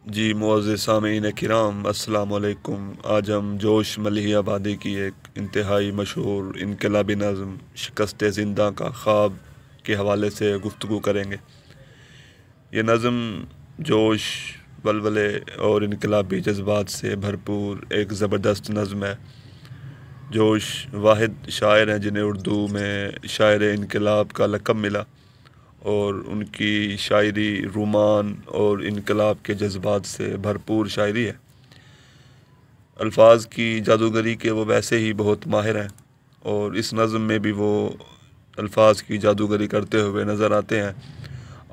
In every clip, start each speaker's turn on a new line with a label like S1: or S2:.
S1: جی معزز سامعین کرام، السلام علیکم۔ آج ہم جوش ملیح آبادی کی ایک انتہائی مشہور انقلابی نظم شکست زندہ کا خواب کے حوالے سے گفتگو کریں گے۔ یہ نظم جوش، ولولے اور انقلابی جذبات سے بھرپور ایک زبردست نظم ہے۔ جوش واحد شاعر ہیں جنہیں اردو میں شاعر انقلاب کا لقب ملا، اور ان کی شاعری رومان اور انقلاب کے جذبات سے بھرپور شاعری ہے۔ الفاظ کی جادوگری کے وہ ویسے ہی بہت ماہر ہیں، اور اس نظم میں بھی وہ الفاظ کی جادوگری کرتے ہوئے نظر آتے ہیں۔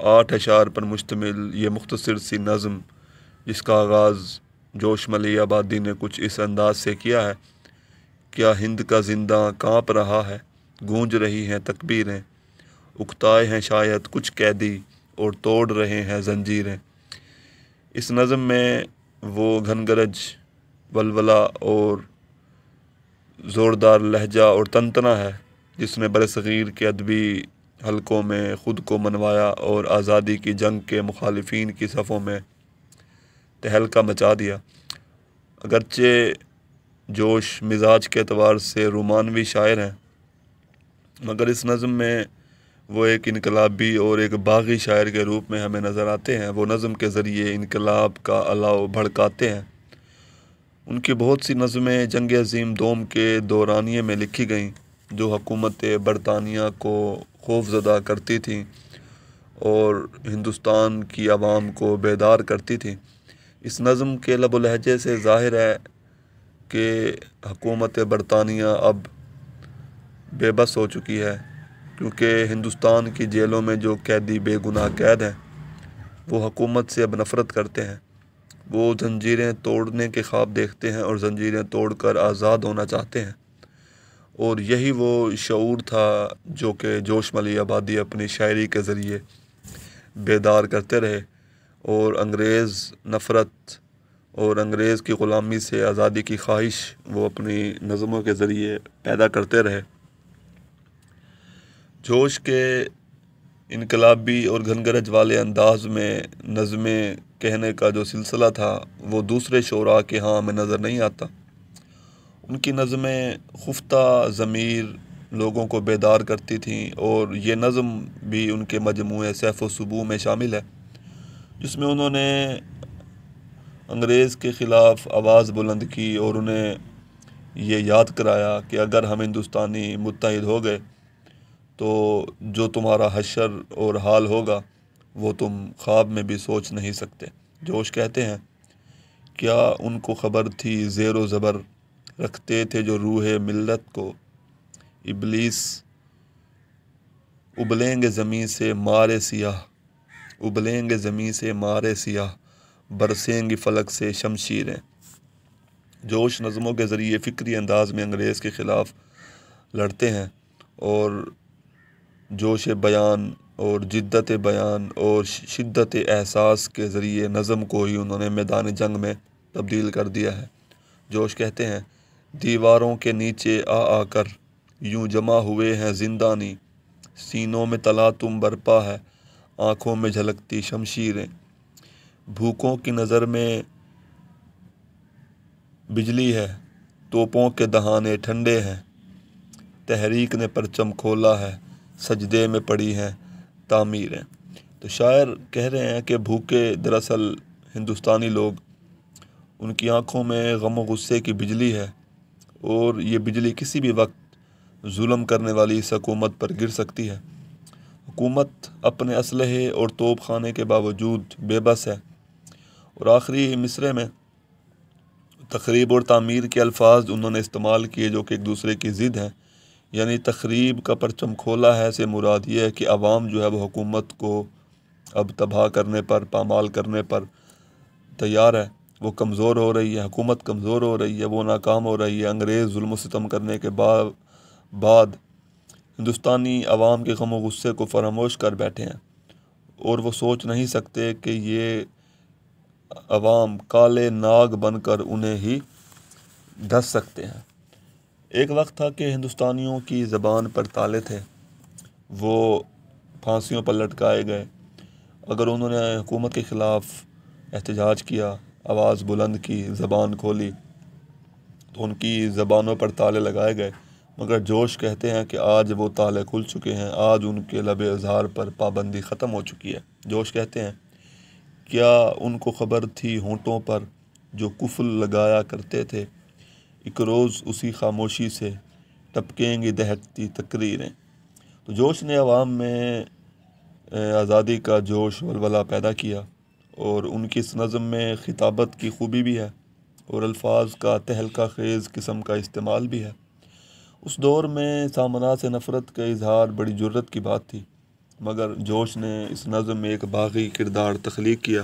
S1: 8 اشعار پر مشتمل یہ مختصر سی نظم، جس کا آغاز جوش ملیح آبادی نے کچھ اس انداز سے کیا ہے: کیا ہند کا زنداں کانپ رہا ہے، گونج رہی ہیں تکبیریں، اکتائے ہیں شاید کچھ قیدی اور توڑ رہے ہیں زنجیریں۔ اس نظم میں وہ گھن گرج، ولولہ اور زوردار لہجہ اور تنتنا ہے جس نے برصغیر کے ادبی حلقوں میں خود کو منوایا اور آزادی کی جنگ کے مخالفین کی صفوں میں تہلکہ مچا دیا۔ اگرچہ جوش مزاج کے اعتبار سے رومانوی شاعر ہیں، مگر اس نظم میں وہ ایک انقلابی اور ایک باغی شاعر کے روپ میں ہمیں نظر آتے ہیں۔ وہ نظم کے ذریعے انقلاب کا الاؤ بھڑکاتے ہیں۔ ان کی بہت سی نظمیں جنگ عظیم دوم کے دورانیے میں لکھی گئیں، جو حکومت برطانیہ کو خوف زدہ کرتی تھیں اور ہندوستان کی عوام کو بیدار کرتی تھیں۔ اس نظم کے لب و لہجے سے ظاہر ہے کہ حکومت برطانیہ اب بے بس ہو چکی ہے، کیونکہ ہندوستان کی جیلوں میں جو قیدی بے گناہ قید ہیں وہ حکومت سے اب نفرت کرتے ہیں۔ وہ زنجیریں توڑنے کے خواب دیکھتے ہیں اور زنجیریں توڑ کر آزاد ہونا چاہتے ہیں، اور یہی وہ شعور تھا جو کہ جوش ملیح آبادی اپنی شاعری کے ذریعے بیدار کرتے رہے، اور انگریز نفرت اور انگریز کی غلامی سے آزادی کی خواہش وہ اپنی نظموں کے ذریعے پیدا کرتے رہے۔ جوش کے انقلابی اور گھن گرج والے انداز میں نظمیں کہنے کا جو سلسلہ تھا وہ دوسرے شعراء کے ہاں ہمیں نظر نہیں آتا۔ ان کی نظمیں خفتہ ضمیر لوگوں کو بیدار کرتی تھیں، اور یہ نظم بھی ان کے مجموعے سیف و سبو میں شامل ہے، جس میں انہوں نے انگریز کے خلاف آواز بلند کی اور انہیں یہ یاد کرایا کہ اگر ہم ہندوستانی متحد ہو گئے تو جو تمہارا حشر اور حال ہوگا وہ تم خواب میں بھی سوچ نہیں سکتے۔ جوش کہتے ہیں: کیا ان کو خبر تھی زیر و زبر رکھتے تھے جو روح ملت کو، ابلیس ابلیں گے زمیں سے مارے سیاہ، ابلیں گے زمیں سے مارے سیاہ، برسیں گی فلک سے شمشیریں۔ جوش نظموں کے ذریعے فکری انداز میں انگریز کے خلاف لڑتے ہیں، اور جوش بیان اور جدت بیان اور شدت احساس کے ذریعے نظم کو ہی انہوں نے میدان جنگ میں تبدیل کر دیا ہے۔ جوش کہتے ہیں: دیواروں کے نیچے آ آ کر یوں جمع ہوئے ہیں زندانی، سینوں میں تلاطم برپا ہے، آنکھوں میں جھلکتی شمشیریں، بھوکوں کی نظر میں بجلی ہے، توپوں کے دہانے ٹھنڈے ہیں، تحریک نے پرچم کھولا ہے، سجدے میں پڑی ہیں تعمیریں۔ تو شاعر کہہ رہے ہیں کہ بھوکے دراصل ہندوستانی لوگ، ان کی آنکھوں میں غم و غصے کی بجلی ہے، اور یہ بجلی کسی بھی وقت ظلم کرنے والی اس حکومت پر گر سکتی ہے۔ حکومت اپنے اسلحے اور توپ خانے کے باوجود بے بس ہے۔ اور آخری مصرعے میں تخریب اور تعمیر کے الفاظ انہوں نے استعمال کیے جو کہ ایک دوسرے کی ضد ہیں، یعنی تخریب کا پرچم کھولا ہے سے مراد یہ ہے کہ عوام جو ہے وہ حکومت کو اب تباہ کرنے پر، پامال کرنے پر تیار ہے۔ وہ کمزور ہو رہی ہے، حکومت کمزور ہو رہی ہے، وہ ناکام ہو رہی ہے۔ انگریز ظلم و ستم کرنے کے بعد ہندوستانی عوام کے غم و غصے کو فراموش کر بیٹھے ہیں، اور وہ سوچ نہیں سکتے کہ یہ عوام کالے ناگ بن کر انہیں ہی ڈس سکتے ہیں۔ ایک وقت تھا کہ ہندوستانیوں کی زبان پر تالے تھے، وہ پھانسیوں پر لٹکائے گئے اگر انہوں نے حکومت کے خلاف احتجاج کیا، آواز بلند کی، زبان کھولی تو ان کی زبانوں پر تالے لگائے گئے، مگر جوش کہتے ہیں کہ آج وہ تالے کھل چکے ہیں، آج ان کے لب اظہار پر پابندی ختم ہو چکی ہے۔ جوش کہتے ہیں کیا ان کو خبر تھی ہونٹوں پر جو قفل لگایا کرتے تھے، ایک روز اسی خاموشی سے ٹپکیں گی دہتی تقریریں۔ تو جوش نے عوام میں آزادی کا جوش ولولہ پیدا کیا، اور ان کی اس نظم میں خطابت کی خوبی بھی ہے اور الفاظ کا تہلکہ خیز قسم کا استعمال بھی ہے۔ اس دور میں سامراء سے نفرت کا اظہار بڑی جرت کی بات تھی، مگر جوش نے اس نظم میں ایک باغی کردار تخلیق کیا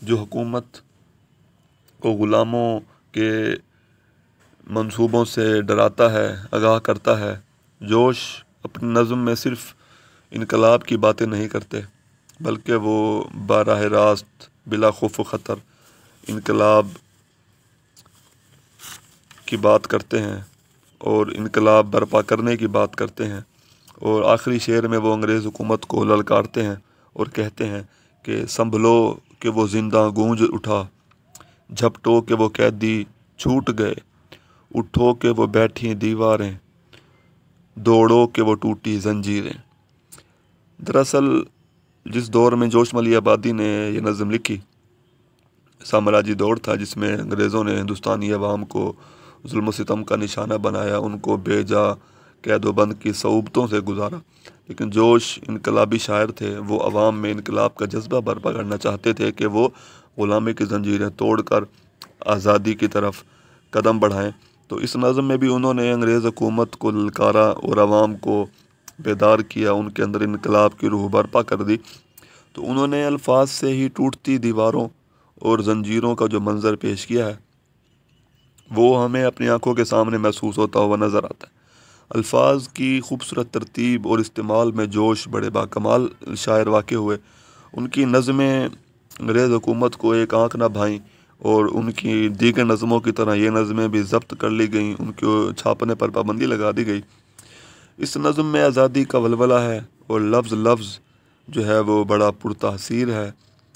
S1: جو حکومت کو غلاموں کے منصوبوں سے ڈراتا ہے، آگاہ کرتا ہے۔ جوش اپنی نظم میں صرف انقلاب کی باتیں نہیں کرتے، بلکہ وہ براہ راست بلا خوف و خطر انقلاب کی بات کرتے ہیں اور انقلاب برپا کرنے کی بات کرتے ہیں، اور آخری شعر میں وہ انگریز حکومت کو للکارتے ہیں اور کہتے ہیں کہ سنبھلو کہ وہ زندہ گونج اٹھا، جھپٹو کہ وہ قیدی چھوٹ گئے، اٹھو کہ وہ بیٹھی دیواریں، دوڑو کہ وہ ٹوٹی زنجیریں۔ دراصل جس دور میں جوش ملی آبادی نے یہ نظم لکھی، سامراجی دور تھا جس میں انگریزوں نے ہندوستانی عوام کو ظلم و ستم کا نشانہ بنایا، ان کو بے جا قید و بند کی صعوبتوں سے گزارا، لیکن جوش انقلابی شاعر تھے۔ وہ عوام میں انقلاب کا جذبہ برپا کرنا چاہتے تھے کہ وہ غلامی کی زنجیریں توڑ کر آزادی کی طرف قدم بڑھائیں۔ تو اس نظم میں بھی انہوں نے انگریز حکومت کو للکارا اور عوام کو بیدار کیا، ان کے اندر انقلاب کی روح برپا کر دی۔ تو انہوں نے الفاظ سے ہی ٹوٹتی دیواروں اور زنجیروں کا جو منظر پیش کیا ہے وہ ہمیں اپنی آنکھوں کے سامنے محسوس ہوتا ہوا نظر آتا ہے۔ الفاظ کی خوبصورت ترتیب اور استعمال میں جوش بڑے باکمال شاعر واقع ہوئے۔ ان کی نظمیں انگریز حکومت کو ایک آنکھ نہ بھائیں، اور ان کی دیگر نظموں کی طرح یہ نظمیں بھی ضبط کر لی گئیں، ان کو چھاپنے پر پابندی لگا دی گئی۔ اس نظم میں آزادی کا ولولہ ہے، اور لفظ لفظ جو ہے وہ بڑا پرتاثیر ہے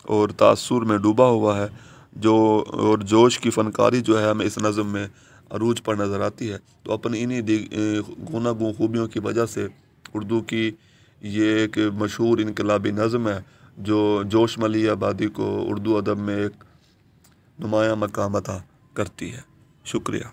S1: اور تاثر میں ڈوبا ہوا ہے، اور جوش کی فنکاری جو ہے ہمیں اس نظم میں عروج پر نظر آتی ہے۔ تو اپنی انہی گوناگون خوبیوں کی وجہ سے اردو کی یہ ایک مشہور انقلابی نظم ہے جو جوش ملی آبادی کو اردو ادب میں ایک نمایاں مقام عطا کرتی ہے۔ شکریہ۔